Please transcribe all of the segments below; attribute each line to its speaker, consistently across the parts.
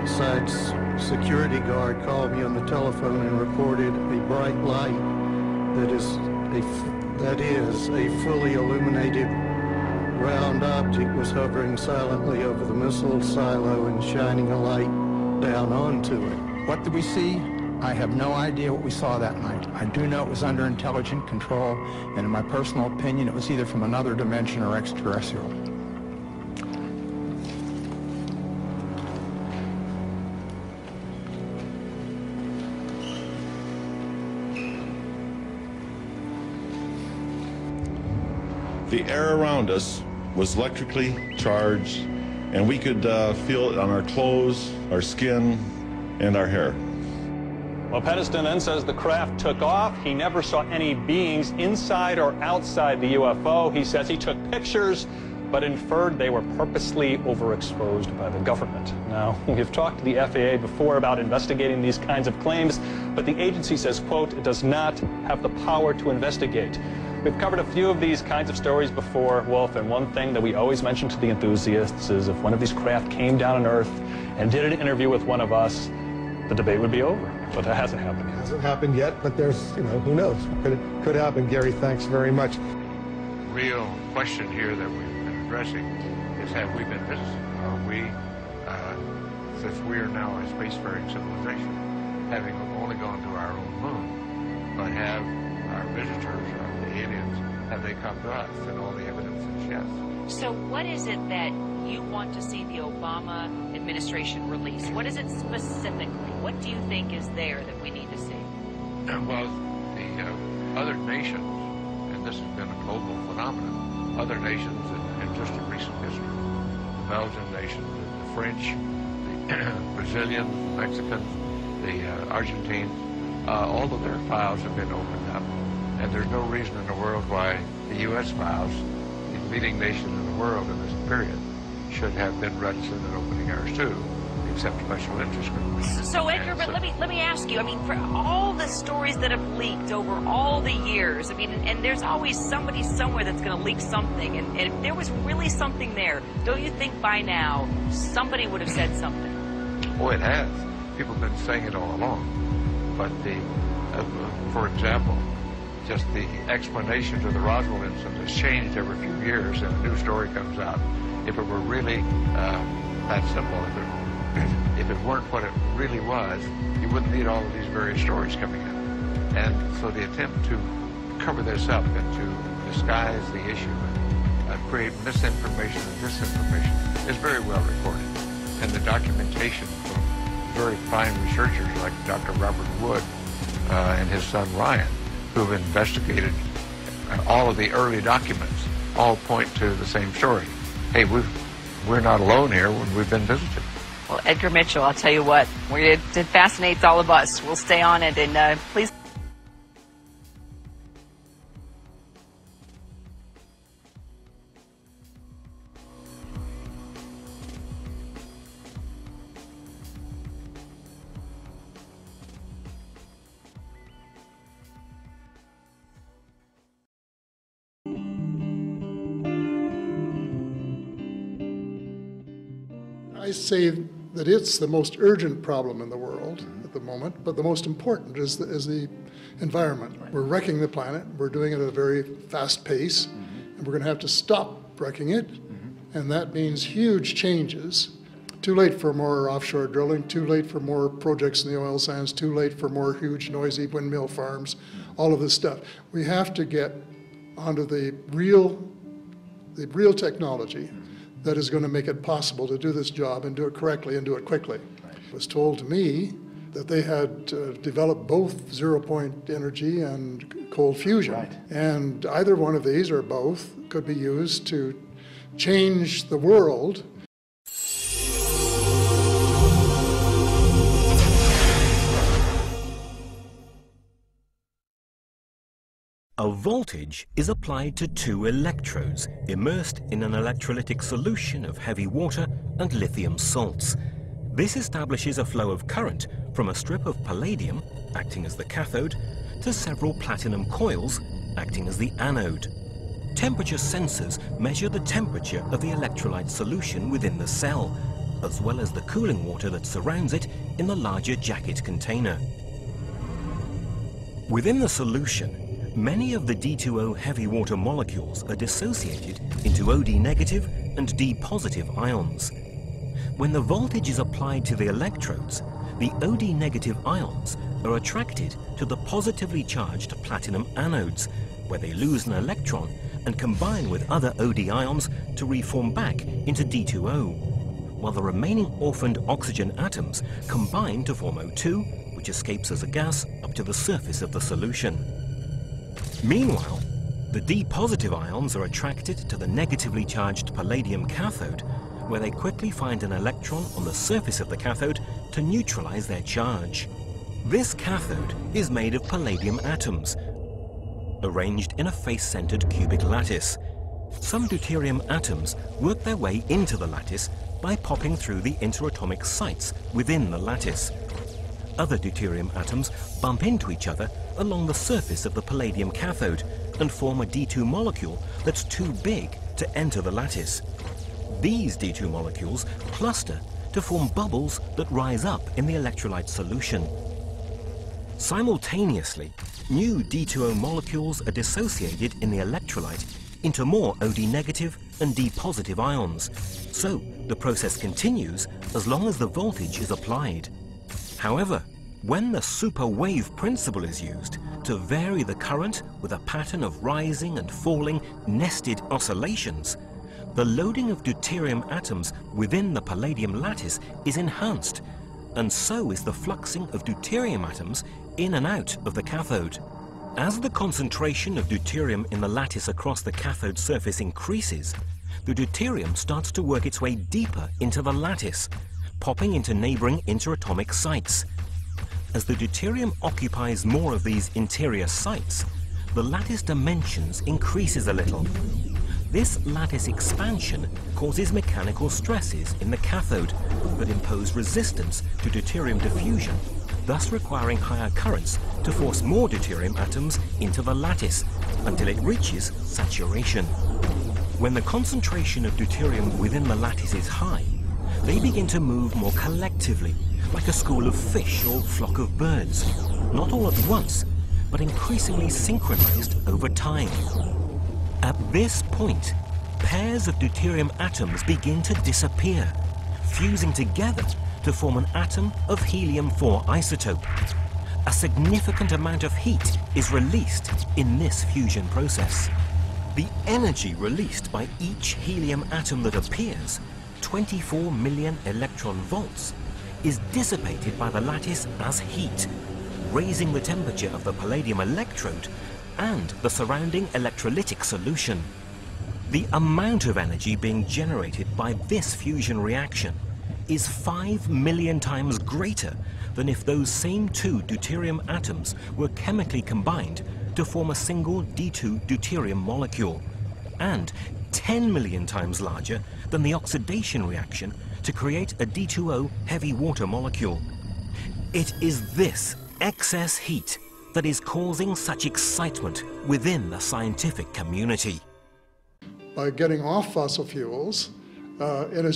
Speaker 1: site's security guard called me on the telephone and reported a bright light that is a fully illuminated round object was hovering silently over the missile silo and shining a light down onto it.
Speaker 2: What did we see? I have no idea what we saw that night. I do know it was under intelligent control, and in my personal opinion, it was either from another dimension or extraterrestrial.
Speaker 3: The air around us was electrically charged, and we could feel it on our clothes, our skin, and our hair.
Speaker 4: Well, Pedeston then says the craft took off. He never saw any beings inside or outside the UFO. He says he took pictures, but inferred they were purposely overexposed by the government. Now, we've talked to the FAA before about investigating these kinds of claims, but the agency says, quote, it does not have the power to investigate. We've covered a few of these kinds of stories before, Wolf, and one thing that we always mention to the enthusiasts is if one of these craft came down on Earth and did an interview with one of us, the debate would be over. But that hasn't happened yet.
Speaker 5: It hasn't happened yet, but there's, who knows? Could happen. Gary, thanks very much.
Speaker 6: Real question here that we've been addressing is, have we been visited? Are we, since we are now a spacefaring civilization, having only gone to our own moon, but have our visitors, the aliens, have they come to us? And all the evidence is yes.
Speaker 7: So what is it that you want to see the Obama administration release? What is it specifically? What do you think is there that we need to see?
Speaker 6: Well, the other nations, and this has been a global phenomenon, other nations in just in recent history, the Belgian nation, the French, the Brazilians, the Mexicans, the Argentines, all of their files have been opened up. And there's no reason in the world why the U.S. files, the leading nation in the world in this period, should have been reticent in opening ours too, except special interest groups.
Speaker 7: So Edgar, but let me ask you, for all the stories that have leaked over all the years, and there's always somebody somewhere that's going to leak something, and if there was really something there, don't you think by now somebody would have said something?
Speaker 6: Oh, it has. People have been saying it all along. But for example, just the explanation to the Roswell incident has changed every few years, and a new story comes out. If it were really that simple, if it weren't what it really was, you wouldn't need all of these various stories coming in. And so the attempt to cover this up and to disguise the issue and create misinformation and disinformation is very well recorded. And the documentation from very fine researchers like Dr. Robert Wood and his son Ryan, who've investigated all of the early documents, all point to the same story. Hey, we're not alone here when we've been visited.
Speaker 7: Well, Edgar Mitchell, I'll tell you what, it fascinates all of us. We'll stay on it, and please.
Speaker 8: I say that it's the most urgent problem in the world at the moment, but the most important is the environment. We're wrecking the planet. We're doing it at a very fast pace, and we're going to have to stop wrecking it, and that means huge changes. Too late for more offshore drilling, too late for more projects in the oil sands, too late for more huge, noisy windmill farms, all of this stuff. We have to get onto the real technology that is going to make it possible to do this job and do it correctly and do it quickly. It was told to me that they had developed both zero-point energy and cold fusion. Right. And either one of these or both could be used to change the world.
Speaker 9: A voltage is applied to two electrodes immersed in an electrolytic solution of heavy water and lithium salts. This establishes a flow of current from a strip of palladium, acting as the cathode, to several platinum coils, acting as the anode. Temperature sensors measure the temperature of the electrolyte solution within the cell, as well as the cooling water that surrounds it in the larger jacket container. Within the solution, many of the D2O heavy water molecules are dissociated into OD negative and D positive ions. When the voltage is applied to the electrodes, the OD negative ions are attracted to the positively charged platinum anodes, where they lose an electron and combine with other OD ions to reform back into D2O, while the remaining orphaned oxygen atoms combine to form O2, which escapes as a gas up to the surface of the solution. Meanwhile, the D positive ions are attracted to the negatively charged palladium cathode, where they quickly find an electron on the surface of the cathode to neutralize their charge. This cathode is made of palladium atoms, arranged in a face-centered cubic lattice. Some deuterium atoms work their way into the lattice by popping through the interatomic sites within the lattice. Other deuterium atoms bump into each other along the surface of the palladium cathode and form a D2 molecule that's too big to enter the lattice. These D2 molecules cluster to form bubbles that rise up in the electrolyte solution. Simultaneously, new D2O molecules are dissociated in the electrolyte into more OD negative and D positive ions. So the process continues as long as the voltage is applied. However, when the super wave principle is used to vary the current with a pattern of rising and falling nested oscillations, the loading of deuterium atoms within the palladium lattice is enhanced, and so is the fluxing of deuterium atoms in and out of the cathode. As the concentration of deuterium in the lattice across the cathode surface increases, the deuterium starts to work its way deeper into the lattice, popping into neighboring interatomic sites. As the deuterium occupies more of these interior sites, the lattice dimensions increases a little. This lattice expansion causes mechanical stresses in the cathode that impose resistance to deuterium diffusion, thus requiring higher currents to force more deuterium atoms into the lattice until it reaches saturation. When the concentration of deuterium within the lattice is high, they begin to move more collectively, like a school of fish or flock of birds, not all at once, but increasingly synchronized over time. At this point, pairs of deuterium atoms begin to disappear, fusing together to form an atom of helium-4 isotope. A significant amount of heat is released in this fusion process. The energy released by each helium atom that appears, 24 million electron volts, is dissipated by the lattice as heat, raising the temperature of the palladium electrode and the surrounding electrolytic solution. The amount of energy being generated by this fusion reaction is 5 million times greater than if those same two deuterium atoms were chemically combined to form a single D2 deuterium molecule, and 10 million times larger than the oxidation reaction to create a D2O heavy water molecule. It is this excess heat that is causing such excitement within the scientific community.
Speaker 8: By getting off fossil fuels, in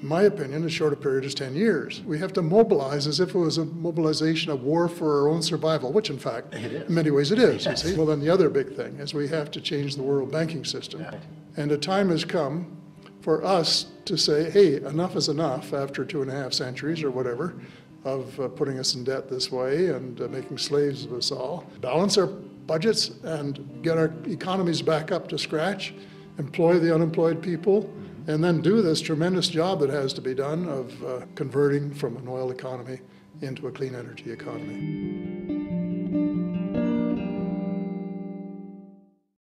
Speaker 8: my opinion, as short a period as 10 years. We have to mobilize as if it was a mobilization of war for our own survival, which in fact, in many ways it is. Yes. You see? Well, then the other big thing is we have to change the world banking system. Right. And a time has come for us to say, hey, enough is enough after 2.5 centuries or whatever of putting us in debt this way and making slaves of us all. Balance our budgets and get our economies back up to scratch, employ the unemployed people, and then do this tremendous job that has to be done of converting from an oil economy into a clean energy economy.